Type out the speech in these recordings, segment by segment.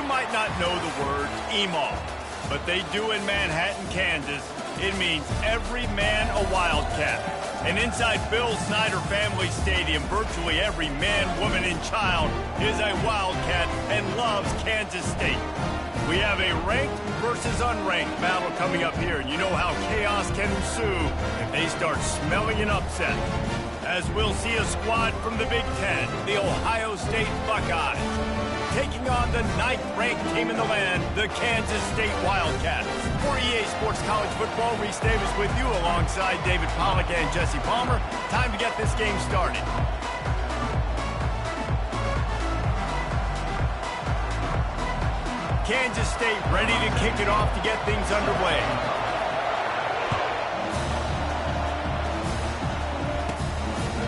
You might not know the word EMAW, but they do in Manhattan, Kansas. It means every man a Wildcat. And inside Bill Snyder Family Stadium, virtually every man, woman, and child is a Wildcat and loves Kansas State. We have a ranked versus unranked battle coming up here, and you know how chaos can ensue if they start smelling an upset. As we'll see a squad from the Big Ten, the Ohio State Buckeyes, taking on the 9th-ranked team in the land, the Kansas State Wildcats. For EA Sports College Football, Reese Davis with you alongside David Pollack and Jesse Palmer. Time to get this game started. Kansas State ready to kick it off to get things underway.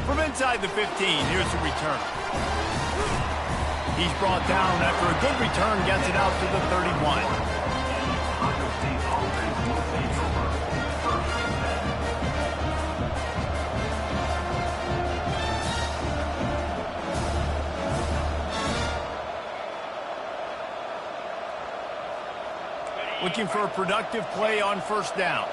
From inside the 15, here's the return. He's brought down after a good return, gets it out to the 31. Looking for a productive play on first down.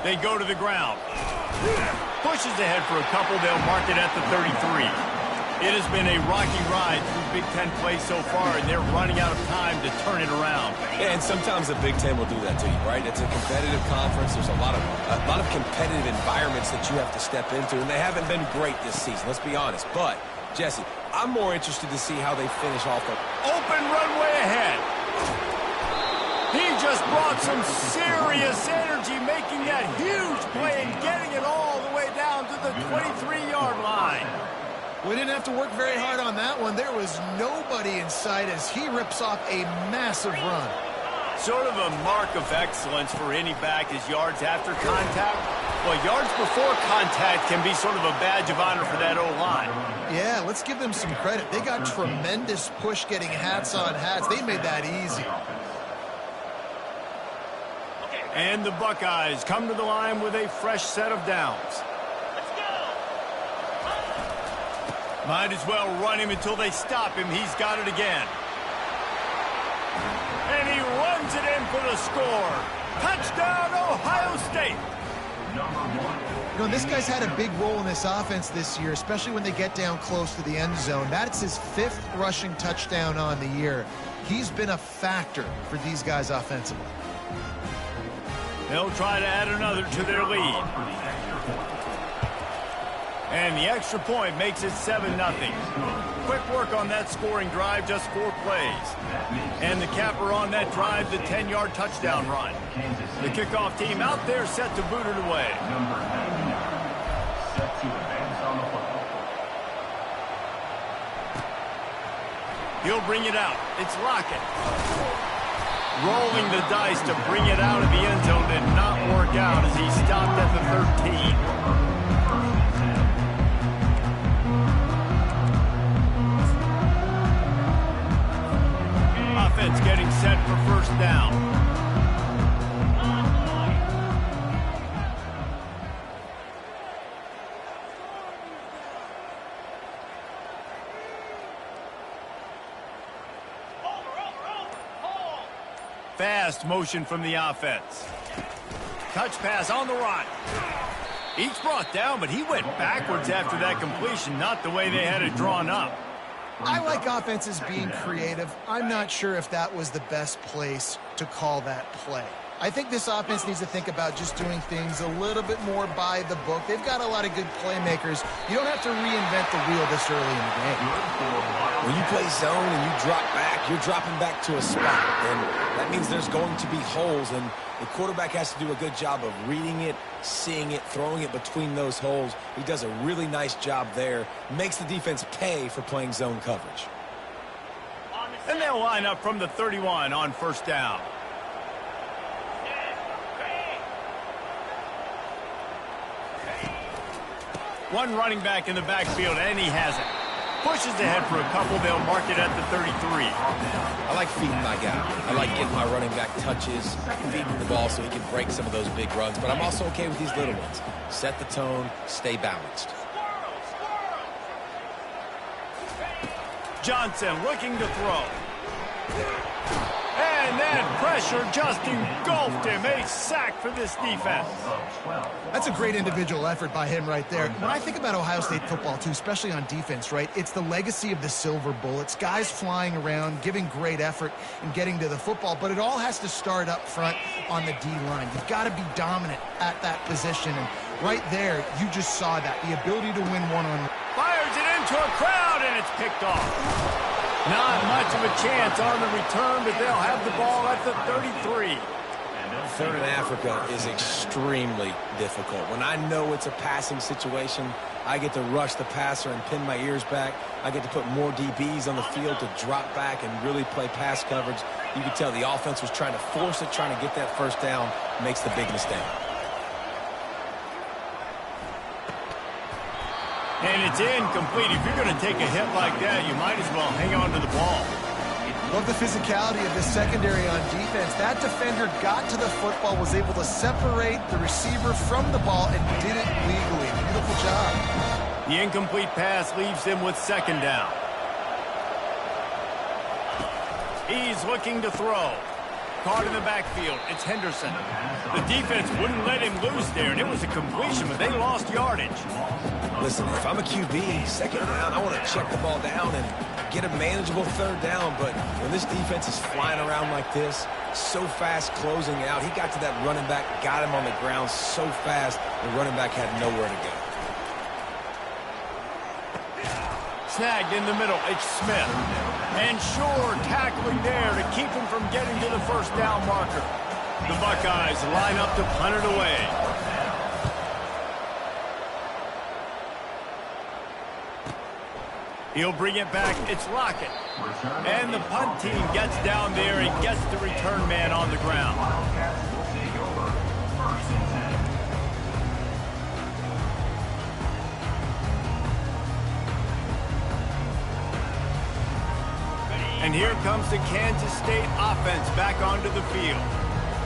They go to the ground. Pushes ahead for a couple. They'll mark it at the 33. It has been a rocky ride through Big Ten play so far, and they're running out of time to turn it around. Yeah, and sometimes the Big Ten will do that to you, right? It's a competitive conference. There's a lot of competitive environments that you have to step into, and they haven't been great this season. Let's be honest. But Jesse, I'm more interested to see how they finish off the open runway ahead. He just brought some serious energy, making that huge play and getting it all the way down to the 23-yard line. We didn't have to work very hard on that one. There was nobody in sight as he rips off a massive run. Sort of a mark of excellence for any back is yards after contact. Well, yards before contact can be sort of a badge of honor for that O-line. Yeah, let's give them some credit. They got tremendous push getting hats on hats. They made that easy. And the Buckeyes come to the line with a fresh set of downs. Let's go. Might as well run him until they stop him. He's got it again. And he runs it in for the score. Touchdown, Ohio State. You know, this guy's had a big role in this offense this year, especially when they get down close to the end zone. That's his 5th rushing touchdown on the year. He's been a factor for these guys offensively. They'll try to add another to their lead. And the extra point makes it 7-0. Quick work on that scoring drive, just 4 plays. And the capper on that drive, the 10-yard touchdown run. The kickoff team out there set to boot it away. He'll bring it out. It's Lockett. Rolling the dice to bring it out of the end zone did not work out as he stopped at the 13. Offense getting set for first down. Fast motion from the offense. Touch pass on the run. Each brought down, but he went backwards after that completion, not the way they had it drawn up. I like offenses being creative. I'm not sure if that was the best place to call that play. I think this offense needs to think about just doing things a little bit more by the book. They've got a lot of good playmakers. You don't have to reinvent the wheel this early in the game. When you play zone and you drop back, you're dropping back to a spot. And that means there's going to be holes, and the quarterback has to do a good job of reading it, seeing it, throwing it between those holes. He does a really nice job there. Makes the defense pay for playing zone coverage. And they'll line up from the 31 on first down. One running back in the backfield, and he has it. Pushes ahead for a couple. They'll mark it at the 33. I like feeding my guy. I like getting my running back touches, feeding the ball so he can break some of those big runs. But I'm also okay with these little ones. Set the tone, stay balanced. Johnson looking to throw. And that pressure just engulfed him. A sack for this defense. That's a great individual effort by him right there. When I think about Ohio State football, too, especially on defense, right, it's the legacy of the Silver Bullets, guys flying around, giving great effort and getting to the football, but it all has to start up front on the D-line. You've got to be dominant at that position, and right there, you just saw that, the ability to win one-on-one. Fires it into a crowd, and it's picked off. Not much of a chance on the return, but they'll have the ball at the 33. Third in Africa is extremely difficult. When I know it's a passing situation, I get to rush the passer and pin my ears back. I get to put more DBs on the field to drop back and really play pass coverage. You can tell the offense was trying to force it, trying to get that first down, makes the big mistake. And it's incomplete. If you're going to take a hit like that, you might as well hang on to the ball. Love the physicality of the secondary on defense. That defender got to the football, was able to separate the receiver from the ball, and did it legally. Beautiful job. The incomplete pass leaves him with second down. He's looking to throw. Caught in the backfield. It's Henderson. The defense wouldn't let him loose there, and it was a completion, but they lost yardage. Listen, if I'm a QB, second down, I want to check the ball down and get a manageable third down. But when this defense is flying around like this, so fast closing out, he got to that running back, got him on the ground so fast, the running back had nowhere to go. Snagged in the middle, it's Smith. And Shore tackling there to keep him from getting to the first down marker. The Buckeyes line up to punt it away. He'll bring it back, it's Lockett. And the punt team gets down there and gets the return man on the ground. And here comes the Kansas State offense back onto the field.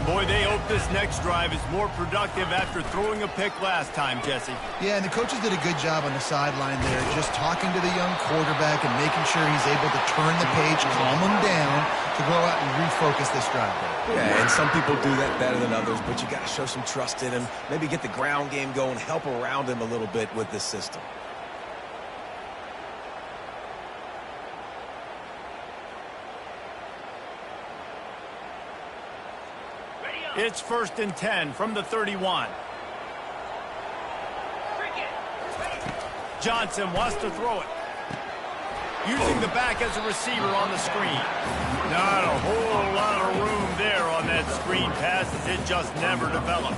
Boy, they hope this next drive is more productive after throwing a pick last time, Jesse. Yeah, and the coaches did a good job on the sideline there, just talking to the young quarterback and making sure he's able to turn the page, calm him down, to go out and refocus this drive. Yeah, and some people do that better than others, but you got to show some trust in him, maybe get the ground game going, help around him a little bit with this system. It's 1st and 10 from the 31. Johnson wants to throw it. Using the back as a receiver on the screen. Not a whole lot of room there on that screen pass as it just never developed.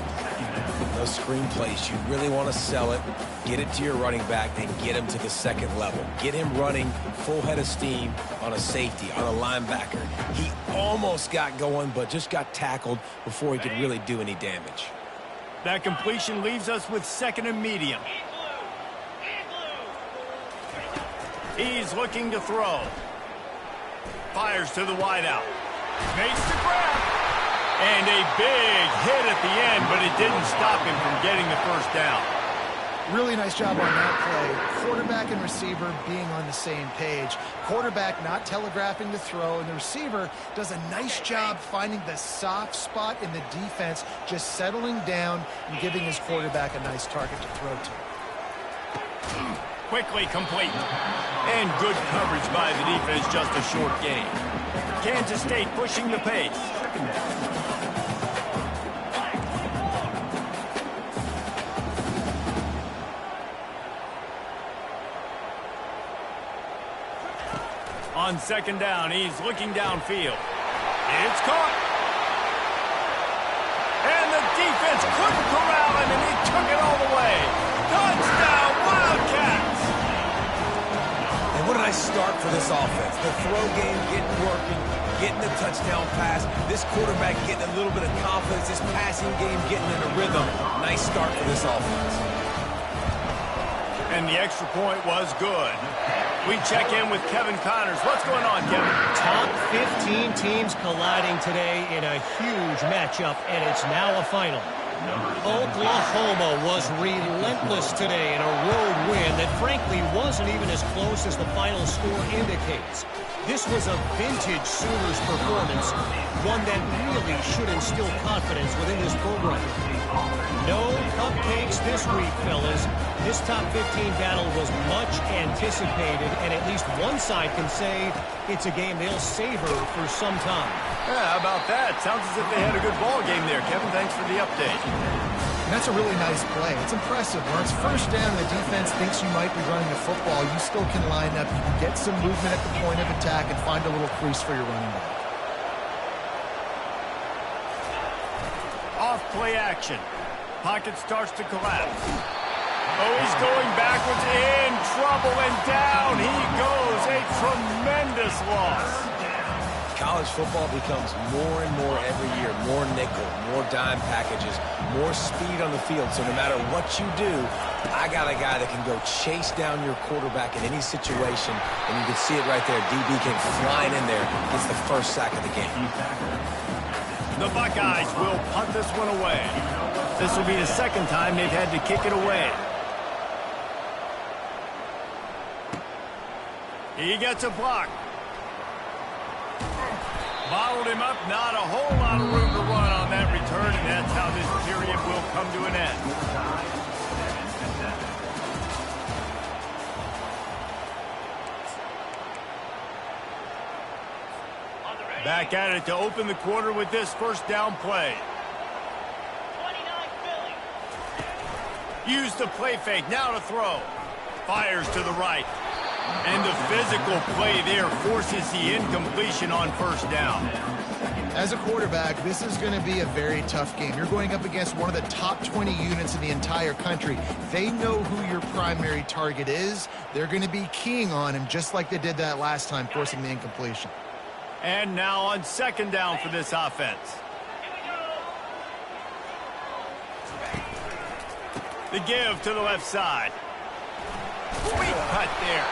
Those screen plays, you really want to sell it, get it to your running back, and get him to the second level. Get him running full head of steam on a safety, on a linebacker. He almost got going, but just got tackled before he could really do any damage. That completion leaves us with 2nd and medium. He's looking to throw. Fires to the wideout. Makes the grab. And a big hit at the end, but it didn't stop him from getting the first down. Really nice job on that play. Quarterback and receiver being on the same page. Quarterback not telegraphing the throw, and the receiver does a nice job finding the soft spot in the defense, just settling down and giving his quarterback a nice target to throw to. Quickly complete. And good coverage by the defense, just a short gain. Kansas State pushing the pace. On 2nd down, he's looking downfield. It's caught. And the defense couldn't corral him, and he took it all the way. Touchdown, Wildcats! And what a nice start for this offense. The throw game getting working, getting the touchdown pass. This quarterback getting a little bit of confidence. This passing game getting in a rhythm. Nice start for this offense. And the extra point was good. We check in with Kevin Connors. What's going on, Kevin? Top 15 teams colliding today in a huge matchup, and it's now a final. Oklahoma was relentless today in a road win that frankly wasn't even as close as the final score indicates. This was a vintage Sooners performance, one that really should instill confidence within this program. No cupcakes this week, fellas. This top 15 battle was much anticipated, and at least one side can say it's a game they'll savor for some time. Yeah, how about that? Sounds as if they had a good ball game there, Kevin. Thanks for the update. And that's a really nice play. It's impressive. When it's first down and the defense thinks you might be running the football, you still can line up. You can get some movement at the point of attack and find a little crease for your running back. Off play action. Pocket starts to collapse. Oh, he's going backwards, in trouble, and down he goes. A tremendous loss. College football becomes more and more every year, more nickel, more dime packages, more speed on the field. So no matter what you do, I got a guy that can go chase down your quarterback in any situation, and you can see it right there. DB came flying in there, gets the first sack of the game. The Buckeyes will punt this one away. This will be the second time they've had to kick it away. He gets a block. Bottled him up, not a whole lot of room to run on that return, and that's how this period will come to an end. Back at it to open the quarter with this first down play. Use the play fake, now to throw. Fires to the right. And the physical play there forces the incompletion on first down. As a quarterback, this is going to be a very tough game. You're going up against one of the top 20 units in the entire country. They know who your primary target is. They're going to be keying on him just like they did that last time, forcing the incompletion. And now on second down for this offense. The give to the left side. Sweet cut there.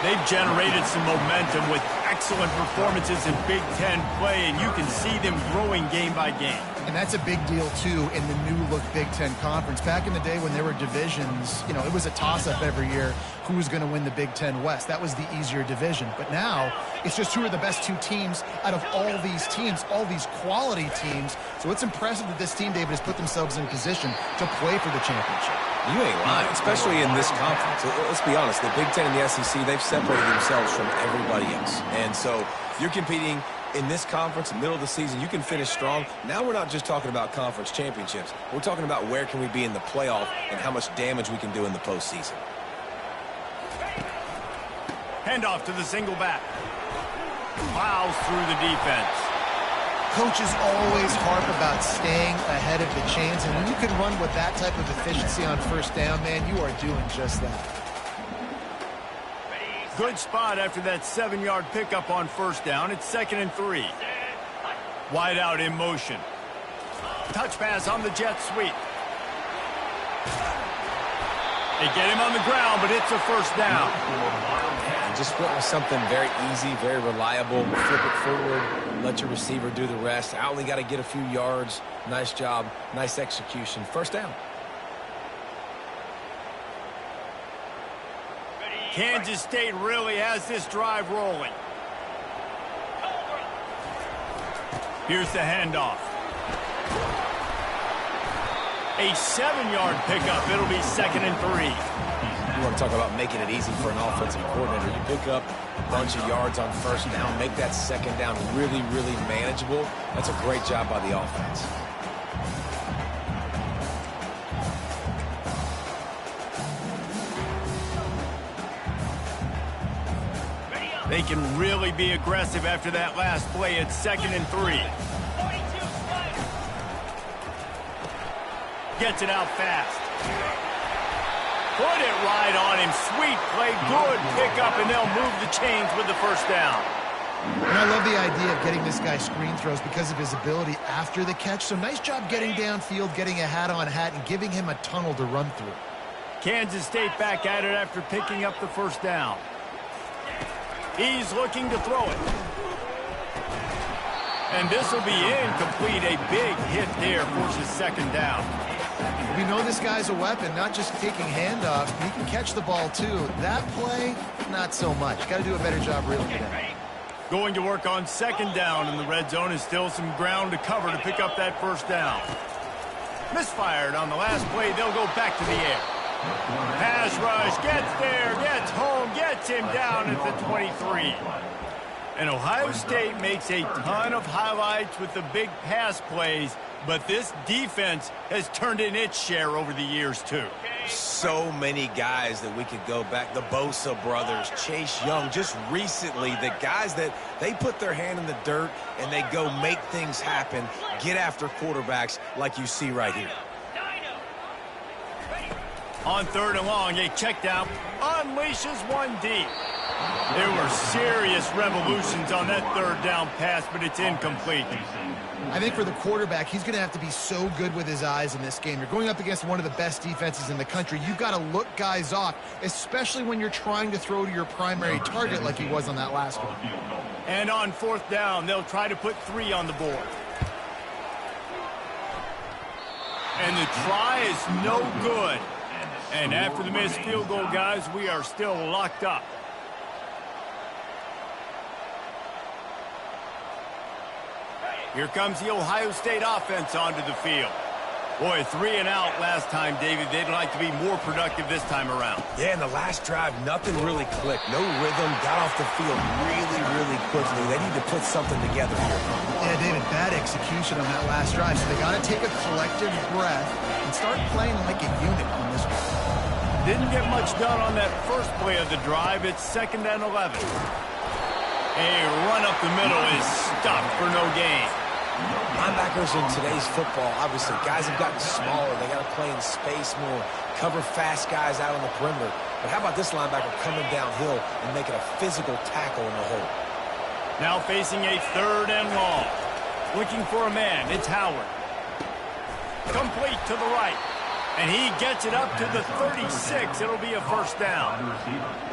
They've generated some momentum with excellent performances in Big Ten play, and you can see them growing game by game. And that's a big deal, too, in the new-look Big Ten Conference. Back in the day when there were divisions, you know, it was a toss-up every year who was going to win the Big Ten West. That was the easier division. But now it's just who are the best two teams out of all these teams, all these quality teams. So it's impressive that this team, David, has put themselves in position to play for the championship. You ain't lying, especially in this conference. Let's be honest, the Big Ten and the SEC, they've separated themselves from everybody else. And so you're competing in this conference, middle of the season, you can finish strong. Now we're not just talking about conference championships. We're talking about where can we be in the playoff and how much damage we can do in the postseason. Handoff to the single back. Plows through the defense. Coaches always harp about staying ahead of the chains, and when you can run with that type of efficiency on first down, man, you are doing just that. Good spot after that 7-yard pickup on first down. It's 2nd and 3. Wide out in motion. Touch pass on the jet sweep. They get him on the ground, but it's a first down. And just went with something very easy, very reliable. Flip it forward, let your receiver do the rest. I only got to get a few yards. Nice job, nice execution. First down. Kansas State really has this drive rolling. Here's the handoff. A 7-yard pickup. It'll be 2nd and 3. You want to talk about making it easy for an offensive coordinator. You pick up a bunch of yards on first down, make that second down really, really manageable. That's a great job by the offense. They can really be aggressive after that last play. It's 2nd and 3. Gets it out fast. Put it right on him. Sweet play. Good pickup, and they'll move the chains with the first down. And I love the idea of getting this guy screen throws because of his ability after the catch. So nice job getting downfield, getting a hat-on-hat, and giving him a tunnel to run through. Kansas State back at it after picking up the first down. He's looking to throw it. And this will be incomplete. A big hit there forces second down. We know this guy's a weapon, not just taking handoffs. He can catch the ball, too. That play, not so much. Got to do a better job reeling it in. Going to work on second down in the red zone is still some ground to cover to pick up that first down. Misfired on the last play. They'll go back to the air. Pass rush, gets there, gets home, gets him down at the 23. And Ohio State makes a ton of highlights with the big pass plays, but this defense has turned in its share over the years, too. So many guys that we could go back. The Bosa brothers, Chase Young, just recently, the guys that they put their hand in the dirt and they go make things happen, get after quarterbacks like you see right here. On third and long, a check down unleashes one deep. There were serious revolutions on that third down pass, but it's incomplete. I think for the quarterback, he's going to have to be so good with his eyes in this game. You're going up against one of the best defenses in the country. You've got to look guys off, especially when you're trying to throw to your primary target like he was on that last one. And on fourth down, they'll try to put 3 on the board. And the try is no good. And after the missed field goal, guys, we are still locked up. Here comes the Ohio State offense onto the field. Boy, 3 and out last time, David. They'd like to be more productive this time around. Yeah, in the last drive, nothing really clicked. No rhythm, got off the field really quickly. They need to put something together here. Yeah, David, bad execution on that last drive. So they got to take a collective breath and start playing like a unit on this one. Didn't get much done on that first play of the drive. It's 2nd and 11. A run up the middle is stopped for no gain. Linebackers in today's football, obviously, guys have gotten smaller. They got to play in space more, cover fast guys out on the perimeter. But how about this linebacker coming downhill and making a physical tackle in the hole? Now facing a 3rd and long. Looking for a man. It's Howard. Complete to the right. And he gets it up to the 36. It'll be a first down.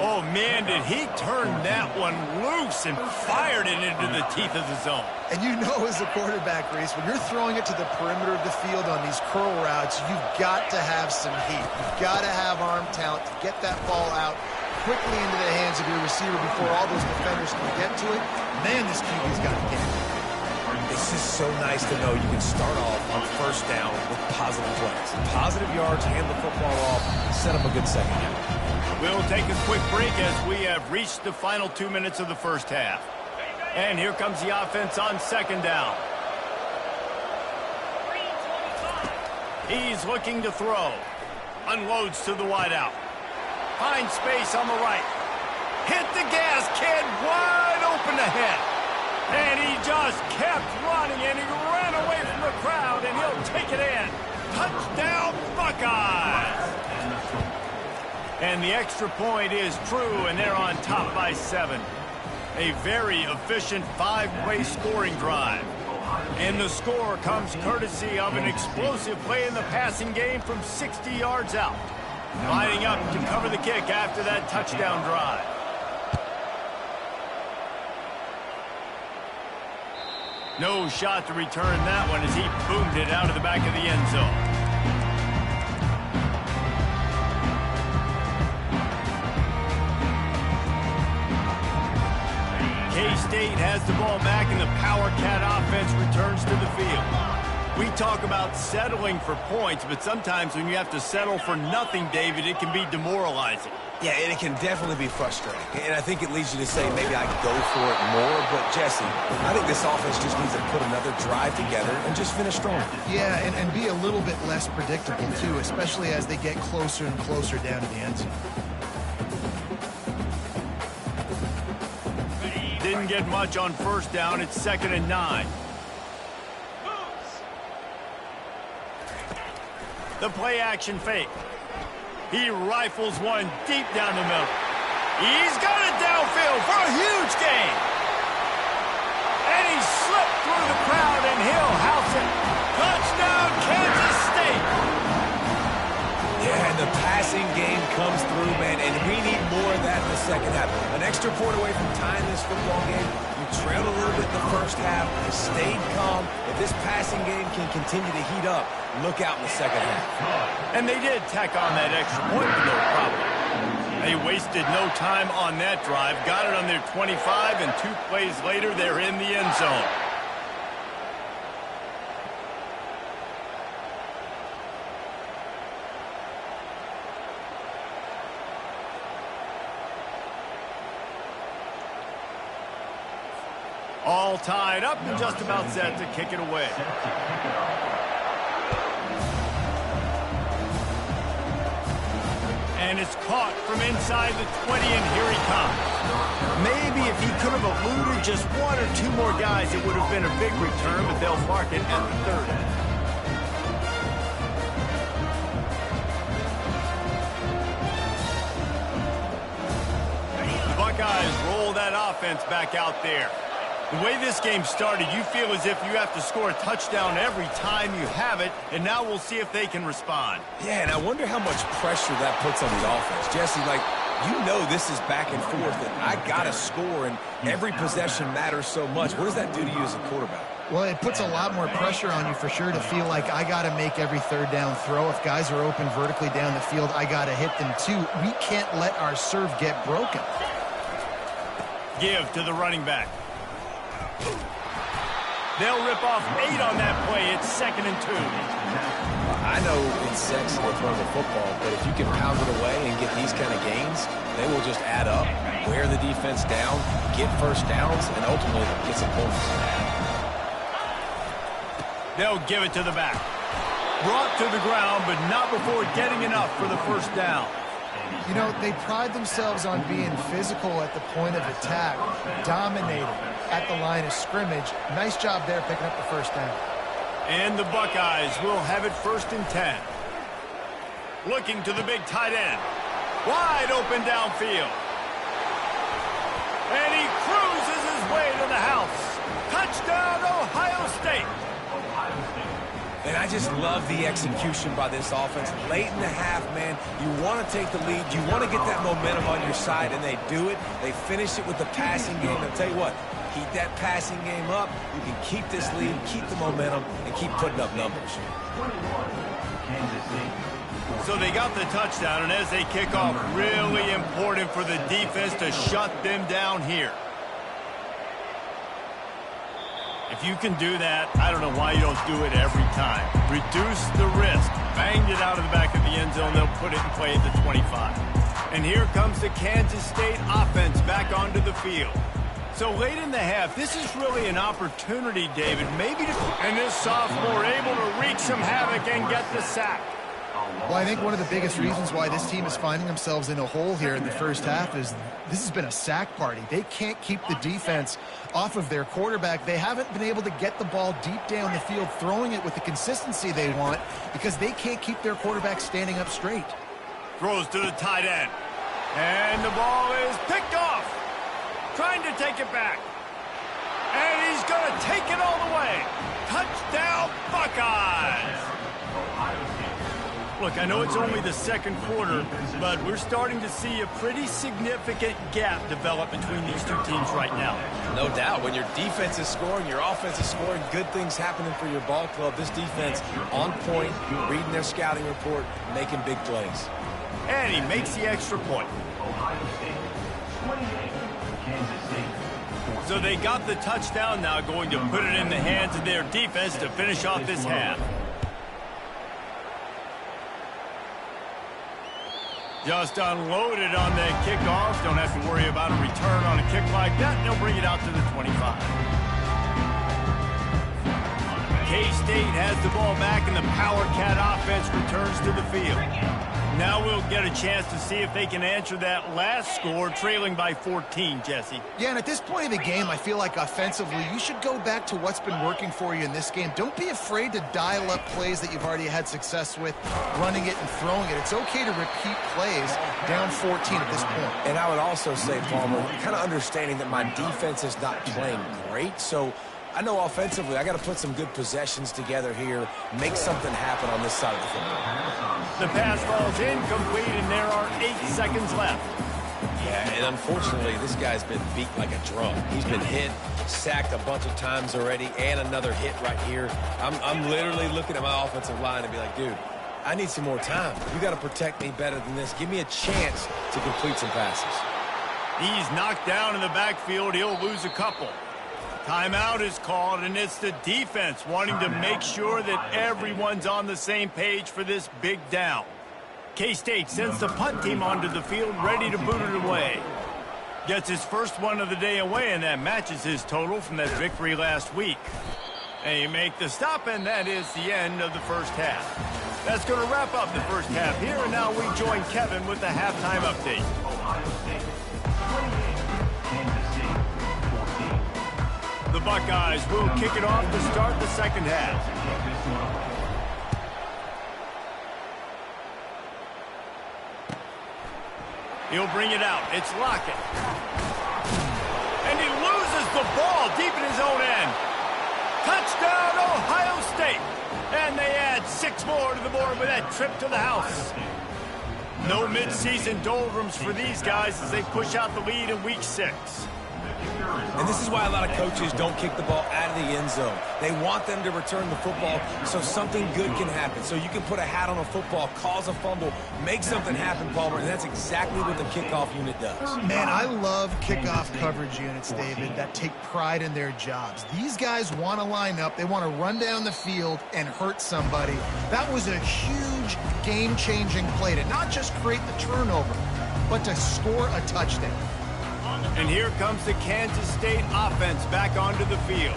Oh, man, did he turn that one loose and fired it into the teeth of the zone. And you know as a quarterback, Reese, when you're throwing it to the perimeter of the field on these curl routes, you've got to have some heat. You've got to have arm talent to get that ball out quickly into the hands of your receiver before all those defenders can get to it. Man, this QB's got to get it. This is so nice to know you can start off on first down with positive plays. Positive yards, hand the football off, set up a good second half. We'll take a quick break as we have reached the final 2 minutes of the first half. And here comes the offense on second down. He's looking to throw. Unloads to the wideout. Finds space on the right. Hit the gas, kid. Wide open ahead. And he just kept running, and he ran away from the crowd, and he'll take it in. Touchdown, Buckeyes! And the extra point is true, and they're on top by 7. A very efficient 5-play scoring drive. And the score comes courtesy of an explosive play in the passing game from 60 yards out. Lining up to cover the kick after that touchdown drive. No shot to return that one as he boomed it out of the back of the end zone. K-State has the ball back and the Power Cat offense returns to the field. We talk about settling for points, but sometimes when you have to settle for nothing, David, it can be demoralizing. Yeah, and it can definitely be frustrating. And I think it leads you to say, maybe I go for it more. But, Jesse, I think this offense just needs to put another drive together and just finish strong. Yeah, and be a little bit less predictable, too, especially as they get closer and closer down to the end zone. Didn't get much on first down. It's 2nd and 9. The play action fake. He rifles one deep down the middle. He's got it downfield for a huge gain. And he slipped through the crowd, and he'll house it. Touchdown, Kansas State. Yeah, and the passing game comes through, man, and we need more of that in the second half. An extra point away from tying this football game. You They trailed a little bit in the first half. They stayed calm. If this passing game can continue to heat up, look out in the second half. And they did tack on that extra point with no problem. They wasted no time on that drive. Got it on their 25, and 2 plays later, they're in the end zone. All tied up and just about set to kick it away. And it's caught from inside the 20, and here he comes. Maybe if he could have eluded just 1 or 2 more guys, it would have been a big return, but they'll mark it at the 30. The Buckeyes roll that offense back out there. The way this game started, you feel as if you have to score a touchdown every time you have it, and now we'll see if they can respond. Yeah, and I wonder how much pressure that puts on the offense. Jesse, like, you know this is back and forth, and I got to score, and every possession matters so much. What does that do to you as a quarterback? Well, it puts a lot more pressure on you for sure to feel like I got to make every third down throw. If guys are open vertically down the field, I got to hit them too. We can't let our serve get broken. Give to the running back. They'll rip off 8 on that play. It's 2nd and 2. I know it's sexy to throw the football, but if you can pound it away and get these kind of gains, they will just add up, wear the defense down, get first downs, and ultimately get some points. They'll give it to the back. Brought to the ground, but not before getting enough for the first down. You know, they pride themselves on being physical at the point of attack, dominating at the line of scrimmage. Nice job there picking up the first down. And the Buckeyes will have it 1st and 10. Looking to the big tight end. Wide open downfield. And he cruises his way to the house. Touchdown, Ohio State. And I just love the execution by this offense. Late in the half, man, you want to take the lead. You want to get that momentum on your side, and they do it. They finish it with the passing game. I'll tell you what, keep that passing game up. You can keep this lead, keep the momentum, and keep putting up numbers. So they got the touchdown, and as they kick off, really important for the defense to shut them down here. If you can do that, I don't know why you don't do it every time. Reduce the risk. Banged it out of the back of the end zone. They'll put it in play at the 25. And here comes the Kansas State offense back onto the field. So late in the half, this is really an opportunity, David, maybe to... And this sophomore able to wreak some havoc and get the sack. Well, I think one of the biggest reasons why this team is finding themselves in a hole here in the first half is this has been a sack party. They can't keep the defense off of their quarterback. They haven't been able to get the ball deep down the field, throwing it with the consistency they want because they can't keep their quarterback standing up straight. Throws to the tight end. And the ball is picked off. Trying to take it back. And he's going to take it all the way. Touchdown, Buckeyes! Look, I know it's only the second quarter, but we're starting to see a pretty significant gap develop between these two teams right now. No doubt. When your defense is scoring, your offense is scoring, good things happening for your ball club. This defense on point, reading their scouting report, making big plays. And he makes the extra point. So they got the touchdown, now going to put it in the hands of their defense to finish off this half. Just unloaded on that kickoff. Don't have to worry about a return on a kick like that. They'll bring it out to the 25. K-State has the ball back, and the Power Cat offense returns to the field. Now we'll get a chance to see if they can answer that last score, trailing by 14, Jesse. Yeah, and at this point of the game, I feel like offensively, you should go back to what's been working for you in this game. Don't be afraid to dial up plays that you've already had success with, running it and throwing it. It's okay to repeat plays down 14 at this point. And I would also say, Palmer, kind of understanding that my defense is not playing great, so I know offensively I got to put some good possessions together here, make something happen on this side of the football. The pass falls incomplete, and there are 8 seconds left. Yeah, and unfortunately, this guy's been beat like a drum. He's been hit, sacked a bunch of times already, and another hit right here. I'm literally looking at my offensive line and be like, dude, I need some more time. You got to protect me better than this. Give me a chance to complete some passes. He's knocked down in the backfield. He'll lose a couple. Timeout is called, and it's the defense wanting to make sure that everyone's on the same page for this big down. K-State sends the punt team onto the field, ready to boot it away. Gets his first one of the day away, and that matches his total from that victory last week. They make the stop, and that is the end of the first half. That's going to wrap up the first half here, and now we join Kevin with the halftime update. The Buckeyes will kick it off to start the second half. He'll bring it out. It's Lockett. And he loses the ball deep in his own end. Touchdown, Ohio State. And they add 6 more to the board with that trip to the house. No midseason doldrums for these guys as they push out the lead in Week 6. And this is why a lot of coaches don't kick the ball out of the end zone. They want them to return the football so something good can happen. So you can put a hat on a football, cause a fumble, make something happen, Palmer, and that's exactly what the kickoff unit does. Man, I love kickoff coverage units, David, that take pride in their jobs. These guys want to line up. They want to run down the field and hurt somebody. That was a huge game-changing play to not just create the turnover, but to score a touchdown. And here comes the Kansas State offense back onto the field.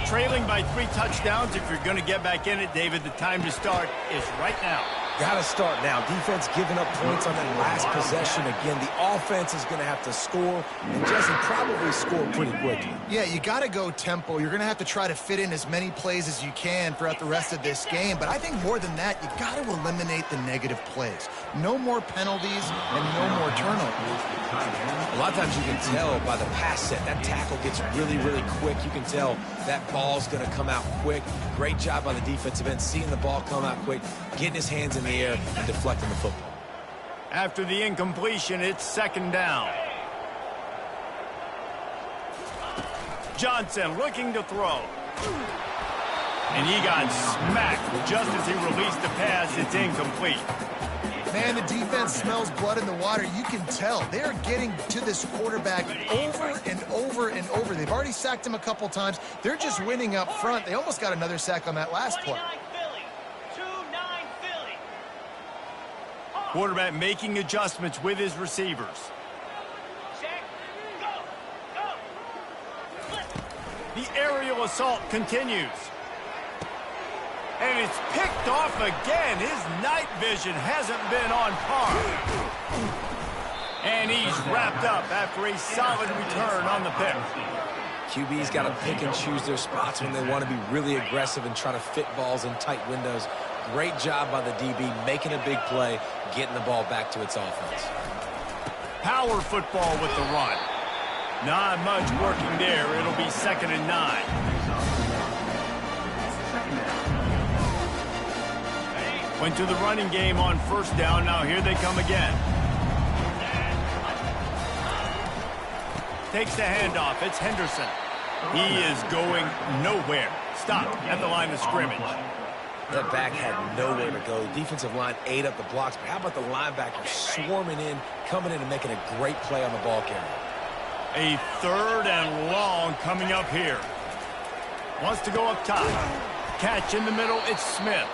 Trailing by 3 touchdowns. If you're going to get back in it, David, the time to start is right now. Got to start now. Defense giving up points on that last possession. Again, the offense is going to have to score, and Jesse probably score pretty quickly. Yeah, you got to go tempo. You're going to have to try to fit in as many plays as you can throughout the rest of this game. But I think more than that, you got to eliminate the negative plays. No more penalties and no more turnovers. A lot of times you can tell by the pass set, that tackle gets really, really quick. You can tell that ball's going to come out quick. Great job by the defensive end, seeing the ball come out quick, getting his hands in the air and deflecting the football. After the incompletion, it's second down. Johnson looking to throw. And he got smacked just as he released the pass. It's incomplete. Man, the defense smells blood in the water. You can tell. They're getting to this quarterback over and over and over. They've already sacked him a couple times. They're just winning up front. They almost got another sack on that last play. Quarterback making adjustments with his receivers. The aerial assault continues. And it's picked off again. His night vision hasn't been on par. And he's wrapped up after a solid return on the pick. QB's got to pick and choose their spots when they want to be really aggressive and try to fit balls in tight windows. Great job by the DB making a big play, getting the ball back to its offense. Power football with the run. Not much working there. It'll be 2nd and 9. Went to the running game on first down. Now here they come again. Takes the handoff. It's Henderson. He is going nowhere. Stopped at the line of scrimmage. That back had nowhere to go. Defensive line ate up the blocks, but how about the linebacker swarming in, coming in and making a great play on the ball carrier? A 3rd and long coming up here. Wants to go up top. Catch in the middle, it's Smith.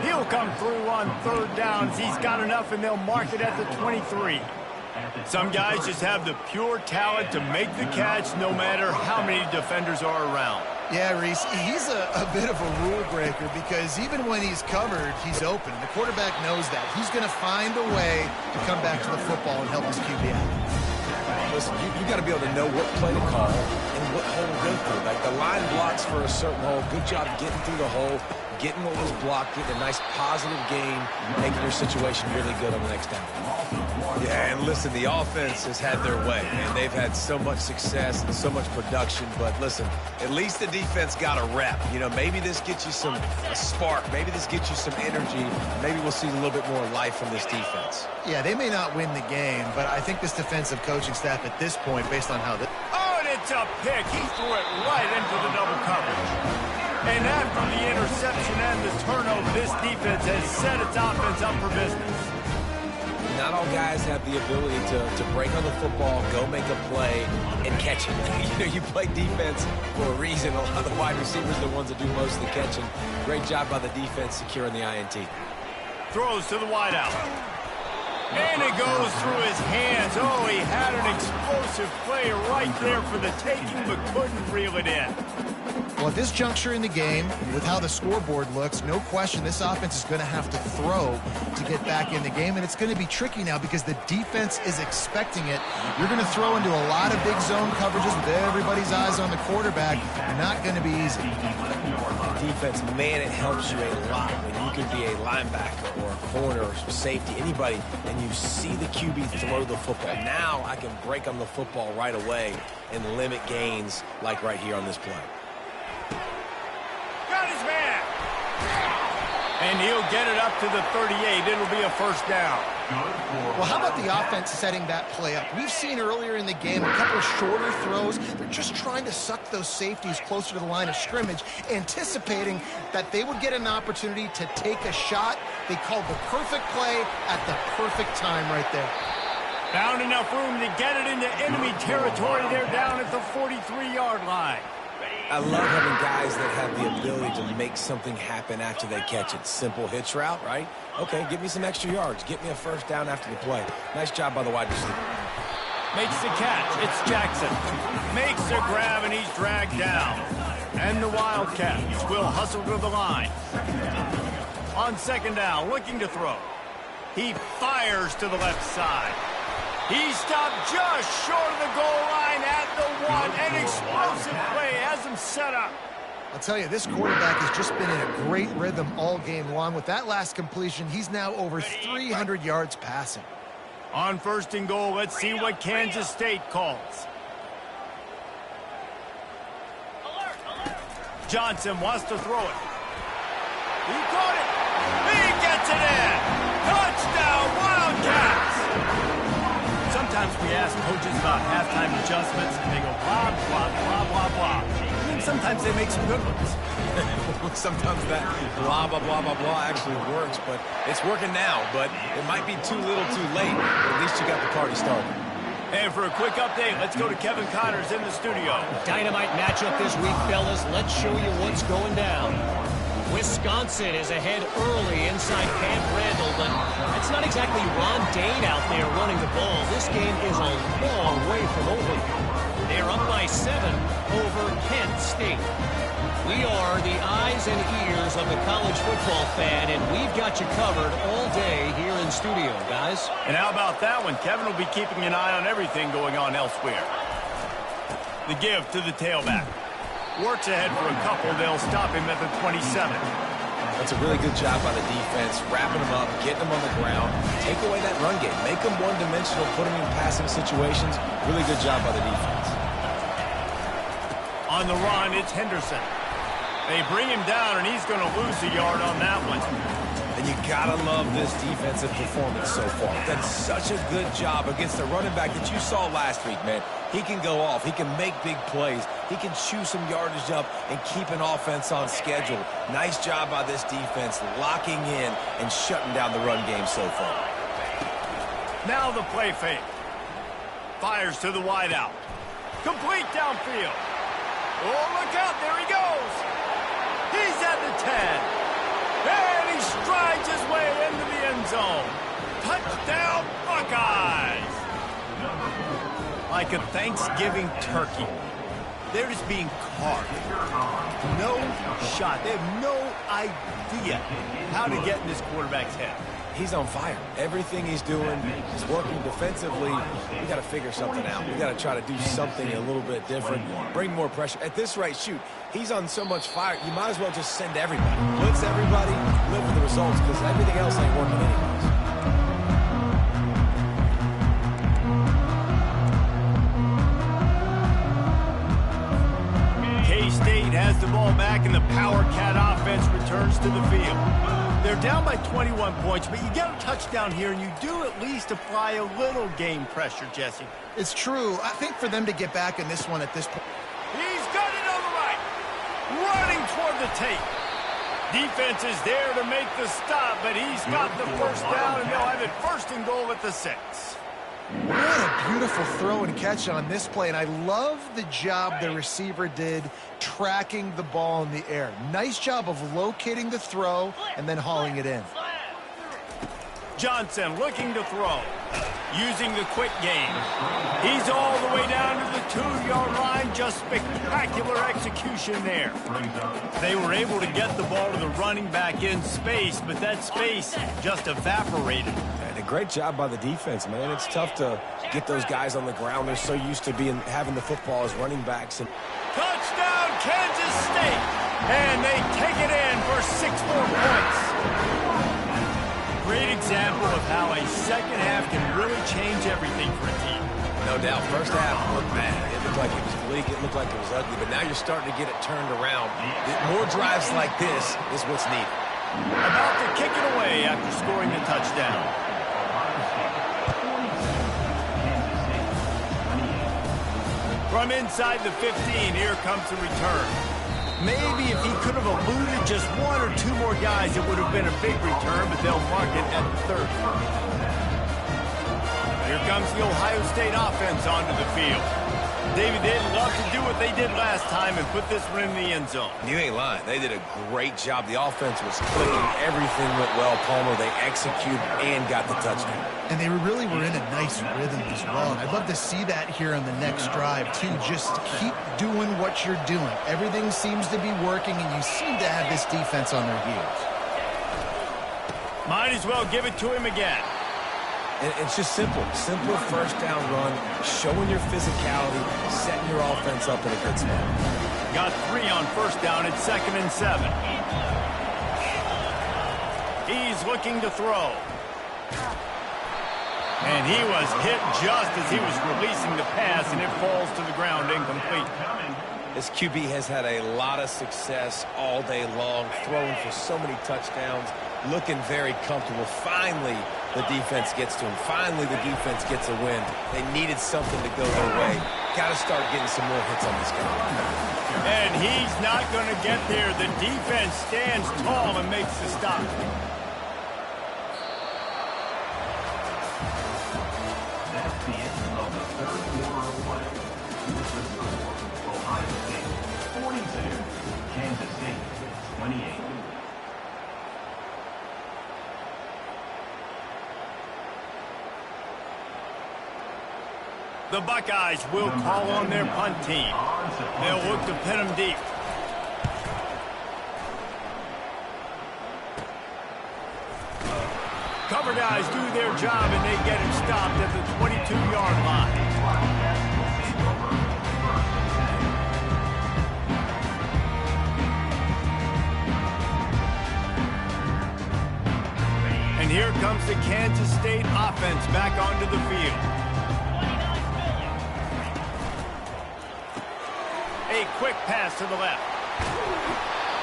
He'll come through on 3rd downs. He's got enough, and they'll mark it at the 23. Some guys just have the pure talent to make the catch no matter how many defenders are around. Yeah, Reese, he's a bit of a rule breaker because even when he's covered, he's open. The quarterback knows that. He's going to find a way to come back to the football and help his QB out. Listen, you got to be able to know what play to call and what hole to go through. Like the line blocks for a certain hole. Good job getting through the hole. getting what was blocked, getting a nice positive gain, making your situation really good on the next down. Yeah, and listen, the offense has had their way, and they've had so much success and so much production. But listen, at least the defense got a rep. You know, maybe this gets you a spark. Maybe this gets you some energy. Maybe we'll see a little bit more life from this defense. Yeah, they may not win the game, but I think this defensive coaching staff at this point, based on how this... Oh, and it's a pick. He threw it right into the double coverage. And after the interception and the turnover, this defense has set its offense up for business. Not all guys have the ability to break on the football, go make a play, and catch it. You know, you play defense for a reason. A lot of the wide receivers are the ones that do most of the catching. Great job by the defense securing the INT. Throws to the wideout. And it goes through his hands. Oh, he had an explosive play right there for the taking, but couldn't reel it in. Well, at this juncture in the game, with how the scoreboard looks, no question this offense is going to have to throw to get back in the game, and it's going to be tricky now because the defense is expecting it. You're going to throw into a lot of big zone coverages with everybody's eyes on the quarterback. Not going to be easy. Defense, man, it helps you a lot when you can be a linebacker or a corner or safety, anybody, and you see the QB throw the football. Now I can break on the football right away and limit gains like right here on this play. Got his man. And he'll get it up to the 38. It'll be a first down. Well, how about the offense setting that play up? We've seen earlier in the game a couple of shorter throws. They're just trying to suck those safeties closer to the line of scrimmage, anticipating that they would get an opportunity to take a shot. They called the perfect play at the perfect time right there. Found enough room to get it into enemy territory. They're down at the 43-yard line. I love having guys that have the ability to make something happen after they catch it. Simple hitch route, right? Okay, give me some extra yards. Get me a first down after the play. Nice job by the wide receiver. Makes the catch. It's Jackson. Makes the grab, and he's dragged down. And the Wildcats will hustle to the line. On second down, looking to throw. He fires to the left side. He stopped just short of the goal line at the 1. An explosive play has him set up. I'll tell you, this quarterback has just been in a great rhythm all game long. With that last completion, he's now over 300 yards passing. On first and goal, let's see what Kansas State calls. Johnson wants to throw it. He caught it. He gets it in. Touchdown, Wildcats. Sometimes we ask coaches about halftime adjustments, and they go blah, blah, blah, blah, blah. And then sometimes they make some good ones. Sometimes that blah, blah, blah, blah, blah actually works, but it's working now. But it might be too little too late, but at least you got the party started. And for a quick update, let's go to Kevin Connors in the studio. Dynamite matchup this week, fellas. Let's show you what's going down. Wisconsin is ahead early inside Camp Randall, but it's not exactly Ron Dane out there running the ball. This game is a long way from over. They're up by 7 over Kent State. We are the eyes and ears of the college football fan, and we've got you covered all day here in studio, guys. And how about that one? Kevin will be keeping an eye on everything going on elsewhere. The give to the tailback. Works ahead for a couple. They'll stop him at the 27. That's a really good job by the defense, wrapping them up, getting them on the ground. Take away that run game. Make them one-dimensional, put them in passing situations. Really good job by the defense. On the run, it's Henderson. They bring him down, and he's going to lose a yard on that one. And you got to love this defensive performance so far. That's such a good job against the running back that you saw last week, man. He can go off. He can make big plays. He can chew some yardage up and keep an offense on schedule. Nice job by this defense locking in and shutting down the run game so far. Now the play fake. Fires to the wideout. Complete downfield. Oh, look out. There he goes. He's at the 10. And he strides his way into the end zone. Touchdown, Buckeyes. Like a Thanksgiving turkey. They're just being carved. No shot. They have no idea how to get in this quarterback's head. He's on fire. Everything he's doing is working defensively. We got to figure something out. We got to try to do something a little bit different, bring more pressure. At this rate, shoot, he's on so much fire, you might as well just send everybody. Blitz everybody, live with the results, because everything else ain't working anyways. K-State has the ball back, and the Power Cat offense returns to the field. They're down by 21 points, but you get a touchdown here, and you do at least apply a little game pressure, Jesse. It's true. I think for them to get back in this one at this point. He's got it on the right. Running toward the tape. Defense is there to make the stop, but he's got the first down, and they'll have it first and goal at the 6. What a beautiful throw and catch on this play, and I love the job the receiver did tracking the ball in the air. Nice job of locating the throw and then hauling it in. Johnson looking to throw, using the quick game. He's all the way down to the 2-yard line. Just spectacular execution there. They were able to get the ball to the running back in space, but that space just evaporated. And a great job by the defense, man. It's tough to get those guys on the ground. They're so used to having the football as running backs. And touchdown, Kansas State! And they take it in for 6 more points. Great example of how a second half can really change everything for a team. No doubt. First half looked bad. It looked like it was bleak. It looked like it was ugly. But now you're starting to get it turned around. More drives like this is what's needed. About to kick it away after scoring the touchdown. From inside the 15, here comes the return. Maybe if he could have eluded just 1 or 2 more guys, it would have been a big return, but they'll mark it at the 30. Here comes the Ohio State offense onto the field. David, they'd love to do what they did last time and put this one in the end zone. You ain't lying. They did a great job. The offense was clicking. Everything went well. Palmer, they executed and got the touchdown. And they really were in a nice rhythm as well. And I'd love to see that here on the next drive, too. Just keep doing what you're doing. Everything seems to be working, and you seem to have this defense on their heels. Might as well give it to him again. And it's just simple. Simple first down run, showing your physicality, setting your offense up in a good spot. Got 3 on first down. It's 2nd and 7. He's looking to throw. And he was hit just as he was releasing the pass, and it falls to the ground incomplete. This QB has had a lot of success all day long, throwing for so many touchdowns, looking very comfortable. Finally, the defense gets to him. Finally, the defense gets a win. They needed something to go their way. Got to start getting some more hits on this guy. And he's not going to get there. The defense stands tall and makes the stop. That's the end of the third quarter of play. Ohio State 42, Kansas State 28. The Buckeyes will call on their punt team. They'll look to pin them deep. Cover guys do their job, and they get him stopped at the 22-yard line. And here comes the Kansas State offense back onto the field. A quick pass to the left.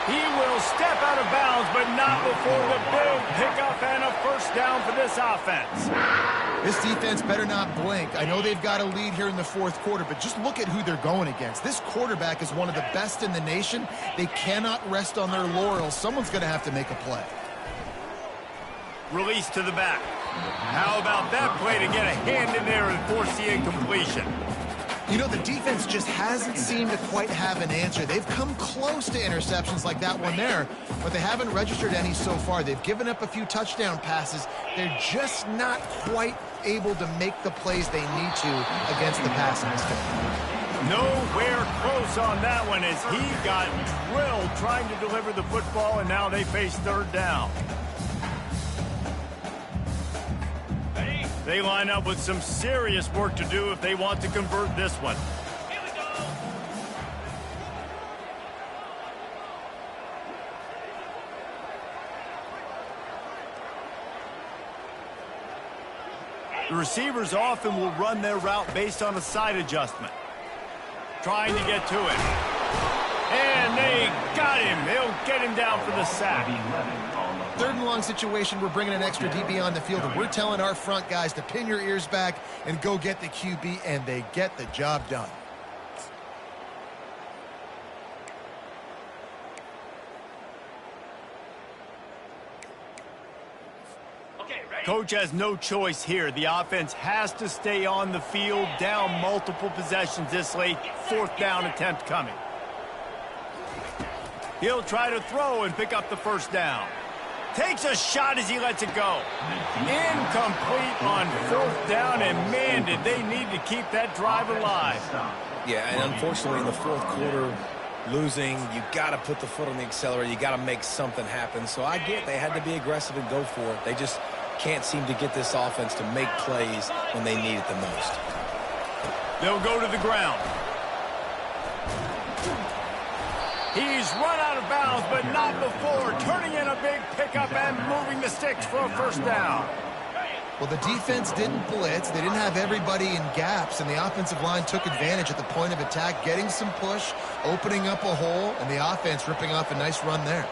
He will step out of bounds, but not before the big pickup and a first down for this offense. This defense better not blink. I know they've got a lead here in the 4th quarter, but just look at who they're going against. This quarterback is one of the best in the nation. They cannot rest on their laurels. Someone's going to have to make a play. Release to the back. How about that play to get a hand in there and force the incompletion? You know, the defense just hasn't seemed to quite have an answer. They've come close to interceptions like that one there, but they haven't registered any so far. They've given up a few touchdown passes. They're just not quite able to make the plays they need to against the passing game. Nowhere close on that one as he got drilled trying to deliver the football, and now they face third down. They line up with some serious work to do if they want to convert this one. The receivers often will run their route based on a side adjustment. Trying to get to it. And they got him. They'll get him down for the sack. Third and long situation, we're bringing an extra DB on the field, and we're telling our front guys to pin your ears back and go get the QB, and they get the job done. Coach has no choice here. The offense has to stay on the field, down multiple possessions this late. Fourth down attempt coming. He'll try to throw and pick up the first down. Takes a shot as he lets it go. Incomplete on fourth down, and man, did they need to keep that drive alive. Yeah, and unfortunately in the fourth quarter, losing, you got to put the foot on the accelerator. You got to make something happen. So I get they had to be aggressive and go for it. They just can't seem to get this offense to make plays when they need it the most. They'll go to the ground. He's run out of bounds, but not before turning in a big pickup and moving the sticks for a first down. Well, the defense didn't blitz. They didn't have everybody in gaps, and the offensive line took advantage at the point of attack, getting some push, opening up a hole, and the offense ripping off a nice run there.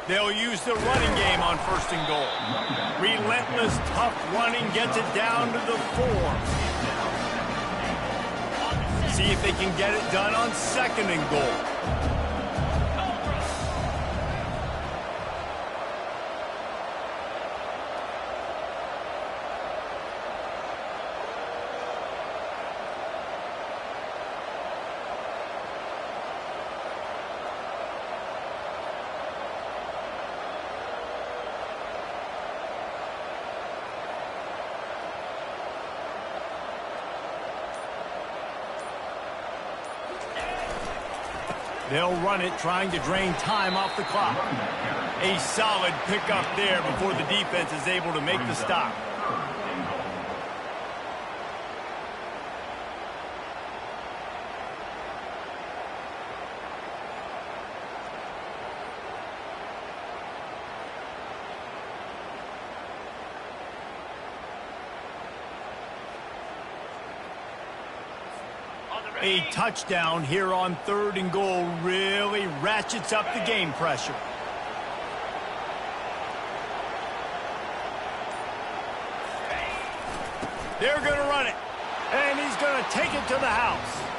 They'll use the running game on first and goal. Relentless, tough running gets it down to the 4. See if they can get it done on second and goal. They'll run it, trying to drain time off the clock. A solid pickup there before the defense is able to make the stop. A touchdown here on third and goal really ratchets up the game pressure. They're going to run it, and he's going to take it to the house.